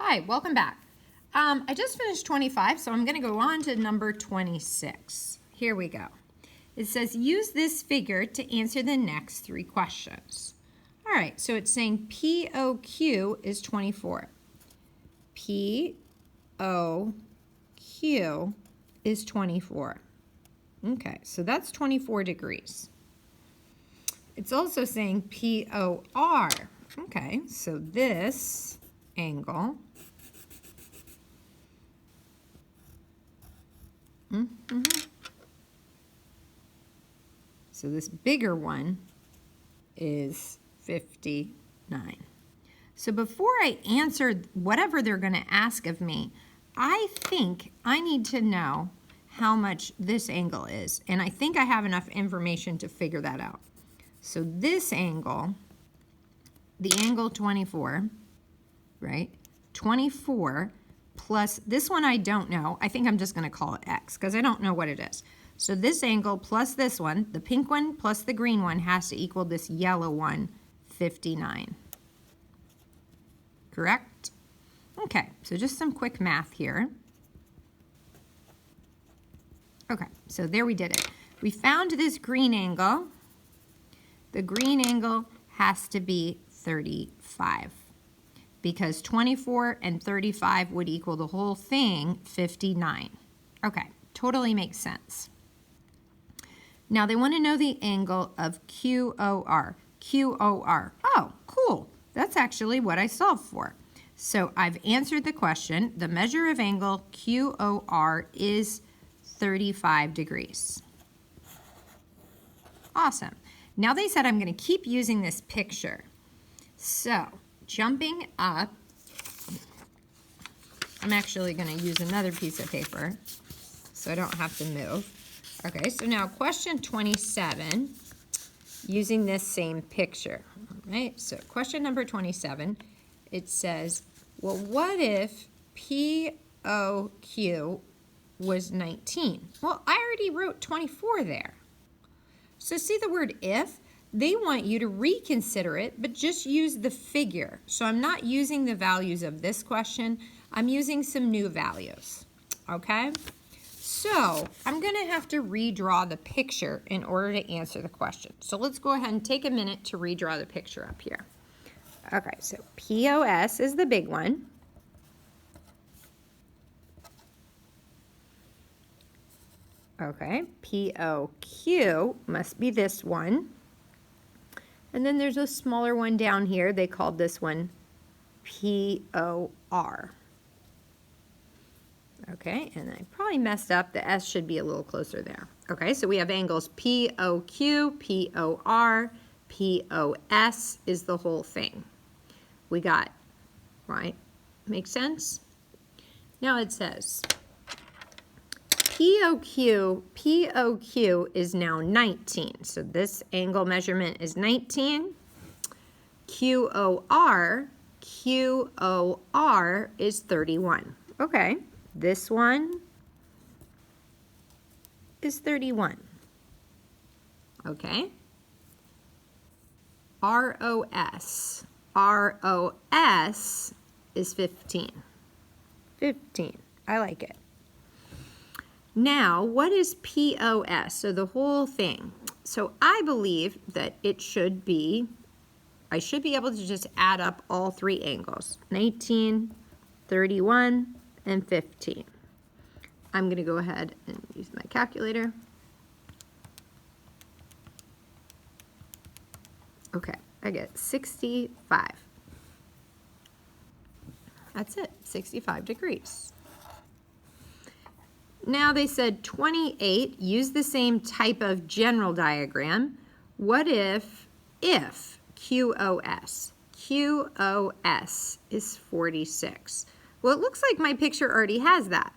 Hi, welcome back. I just finished 25, so I'm going to go on to number 26. Here we go. It says, use this figure to answer the next three questions. All right, so it's saying POQ is 24. POQ is 24. Okay, so that's 24 degrees. It's also saying POR. Okay, so this angle so this bigger one is 59. So before I answer whatever they're going to ask of me, I think I need to know how much this angle is. And I think I have enough information to figure that out. So this angle, the angle 24, right? 24 plus, this one I don't know. I think I'm just going to call it X because I don't know what it is. So this angle plus this one, the pink one plus the green one, has to equal this yellow one, 59. Correct? Okay, so just some quick math here. Okay, so there we did it. We found this green angle. The green angle has to be 35 because 24 and 35 would equal the whole thing, 59. Okay, totally makes sense. Now they want to know the angle of QOR. QOR. Oh, cool. That's actually what I solved for. So I've answered the question. The measure of angle QOR is 35 degrees. Awesome. Now they said I'm going to keep using this picture. So jumping up, I'm actually going to use another piece of paper so I don't have to move. Okay, so now question 27, using this same picture. All right, so question number 27, it says, well, what if POQ was 19? Well, I already wrote 24 there. So see the word if? They want you to reconsider it, but just use the figure. So I'm not using the values of this question. I'm using some new values, okay? So I'm going to have to redraw the picture in order to answer the question. So let's go ahead and take a minute to redraw the picture up here. Okay, so POS is the big one. Okay, POQ must be this one. And then there's a smaller one down here. They called this one POR. Okay, and I probably messed up. The S should be a little closer there. Okay, so we have angles POQ, POR, POS is the whole thing. We got, right? Make sense? Now it says POQ is now 19. So this angle measurement is 19. QOR is 31. Okay, this one is 31. Okay. ROS is 15. 15. I like it. Now, what is POS? So the whole thing. So I believe that it should be, I should be able to just add up all three angles. 19, 31, and 15. I'm going to go ahead and use my calculator. Okay, I get 65. That's it, 65 degrees. Now they said 28, use the same type of general diagram. What if QOS is 46? Well, it looks like my picture already has that.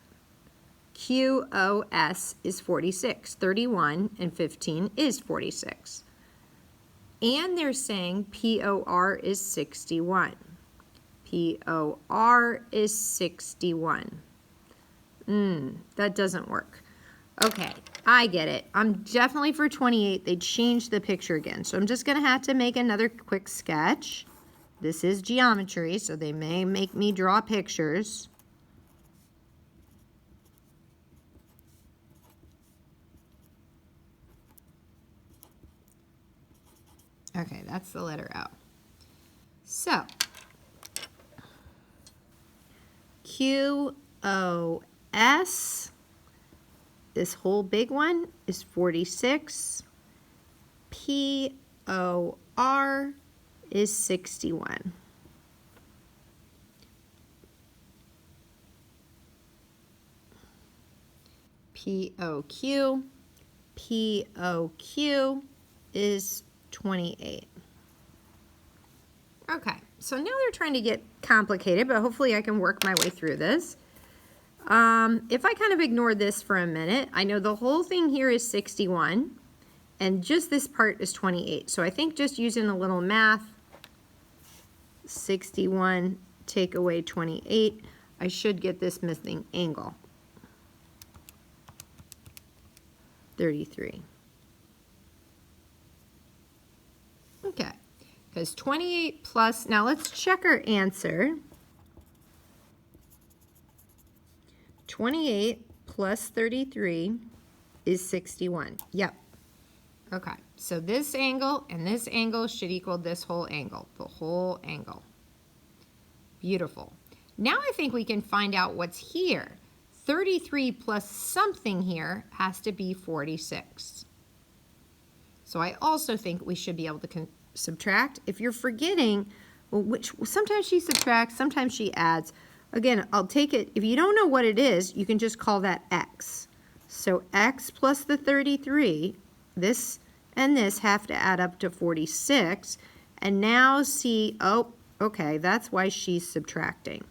QOS is 46. 31 and 15 is 46. And they're saying POR is 61. POR is 61. That doesn't work. Okay, I get it. I'm definitely for 28. They changed the picture again. So I'm just going to have to make another quick sketch. This is geometry, so they may make me draw pictures. Okay, that's the letter O. So, QOS, this whole big one is 46. POR is 61. POQ is 28. Okay, so now they're trying to get complicated, but hopefully I can work my way through this. If I kind of ignore this for a minute, I know the whole thing here is 61, and just this part is 28. So I think just using a little math, 61 take away 28, I should get this missing angle. 33. Okay, because 28 plus, now let's check our answer. 28 plus 33 is 61. Yep. Okay, so this angle and this angle should equal this whole angle, the whole angle. Beautiful. Now I think we can find out what's here. 33 plus something here has to be 46. So I also think we should be able to subtract. If you're forgetting, well, sometimes she subtracts, sometimes she adds. Again, I'll take it, if you don't know what it is, you can just call that x. So x plus the 33, this and this have to add up to 46. And now see, oh, okay, that's why she's subtracting.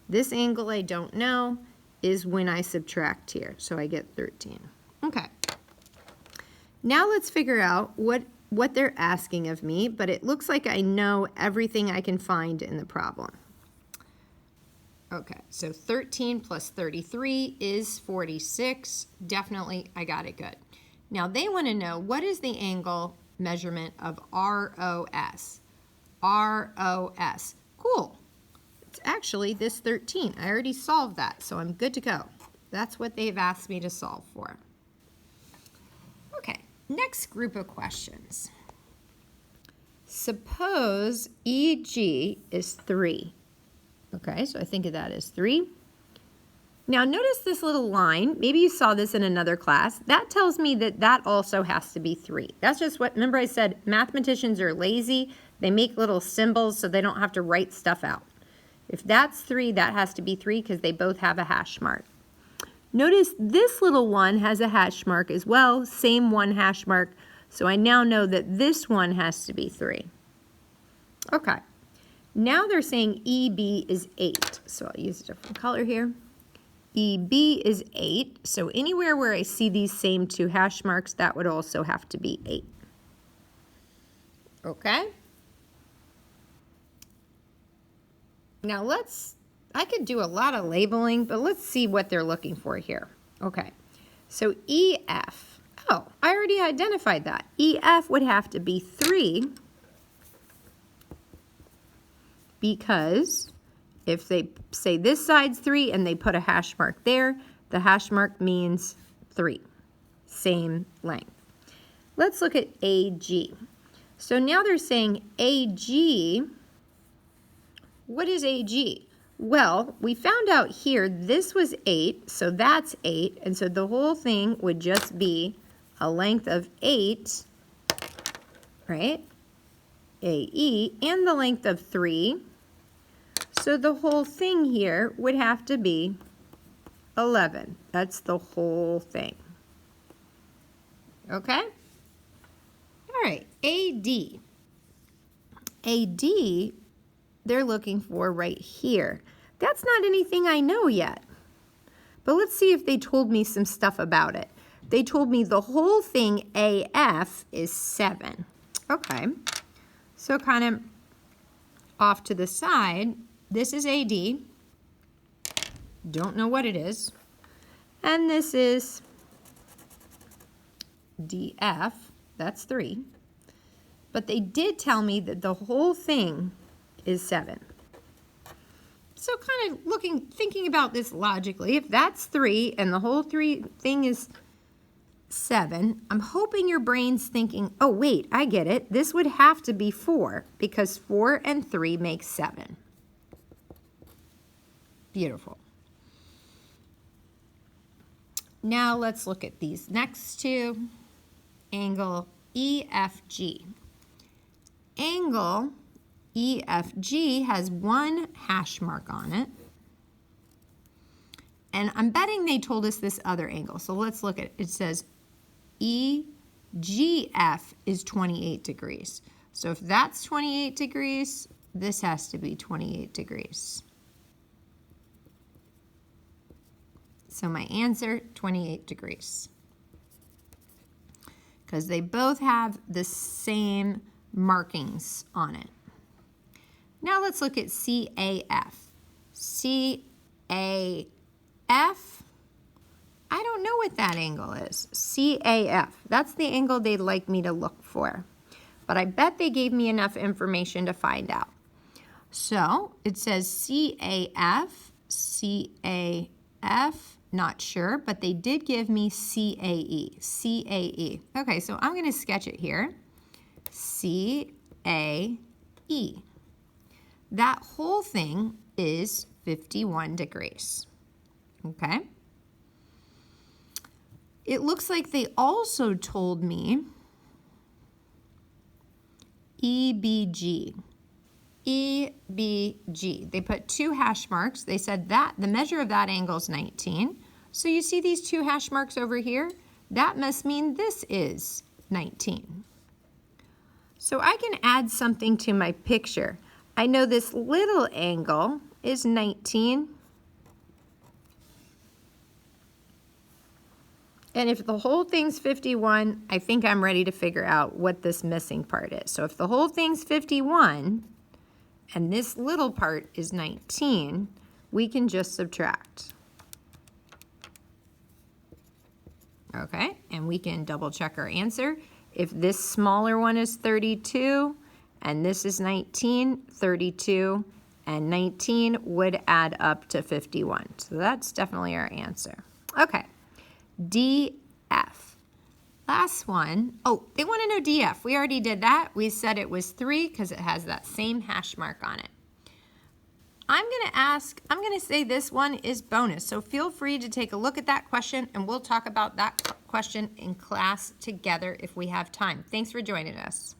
This angle I don't know is when I subtract here. So I get 13. Okay. Now let's figure out what they're asking of me, but it looks like I know everything I can find in the problem. Okay, so 13 plus 33 is 46. Definitely, I got it good. Now they want to know, what is the angle measurement of ROS? ROS. Cool. It's actually this 13. I already solved that, so I'm good to go. That's what they've asked me to solve for. Okay, next group of questions. Suppose EG is 3. Okay, so I think of that as 3. Now notice this little line. Maybe you saw this in another class. That tells me that that also has to be 3. That's just what, remember I said mathematicians are lazy. They make little symbols so they don't have to write stuff out. If that's 3, that has to be 3 because they both have a hash mark. Notice this little one has a hash mark as well, same one hash mark. So I now know that this one has to be 3. Okay. Now they're saying EB is 8. So I'll use a different color here. EB is 8. So anywhere where I see these same two hash marks, that would also have to be 8. Okay. Now I could do a lot of labeling, but let's see what they're looking for here. Okay. So EF. Oh, I already identified that. EF would have to be 3 because if they say this side's 3 and they put a hash mark there, the hash mark means 3. Same length. Let's look at AG. So now they're saying AG. What is AG? Well, we found out here this was 8, so that's 8, and so the whole thing would just be a length of 8, right? AE, and the length of 3. So the whole thing here would have to be 11. That's the whole thing. Okay? All right, AD. AD, they're looking for right here. That's not anything I know yet. But let's see if they told me some stuff about it. They told me the whole thing AF is 7. Okay, so kind of off to the side, this is AD. Don't know what it is. And this is DF, that's 3. But they did tell me that the whole thing is 7. So kind of thinking about this logically, if that's 3 and the whole thing is 7, I'm hoping your brain's thinking, oh wait, I get it. This would have to be 4 because 4 and 3 make 7. Beautiful. Now let's look at these next two. Angle EFG. Angle EFG has 1 hash mark on it. And I'm betting they told us this other angle. So let's look at it. It says EGF is 28 degrees. So if that's 28 degrees, this has to be 28 degrees. So my answer, 28 degrees. Because they both have the same markings on it. Now let's look at CAF. CAF, I don't know what that angle is. CAF, that's the angle they'd like me to look for. But I bet they gave me enough information to find out. So it says CAF, not sure, but they did give me CAE, CAE. Okay, so I'm going to sketch it here. CAE. That whole thing is 51 degrees. Okay? It looks like they also told me EBG. EBG. They put 2 hash marks. They said that the measure of that angle is 19. So you see these 2 hash marks over here? That must mean this is 19. So I can add something to my picture. I know this little angle is 19. And if the whole thing's 51, I think I'm ready to figure out what this missing part is. So if the whole thing's 51, and this little part is 19, we can just subtract. Okay, and we can double check our answer. If this smaller one is 32, and this is 19, 32 and 19 would add up to 51. So that's definitely our answer. Okay, DF. Last one. Oh, they want to know DF. We already did that. We said it was 3 because it has that same hash mark on it. I'm going to say this one is bonus. So feel free to take a look at that question and we'll talk about that question in class together if we have time. Thanks for joining us.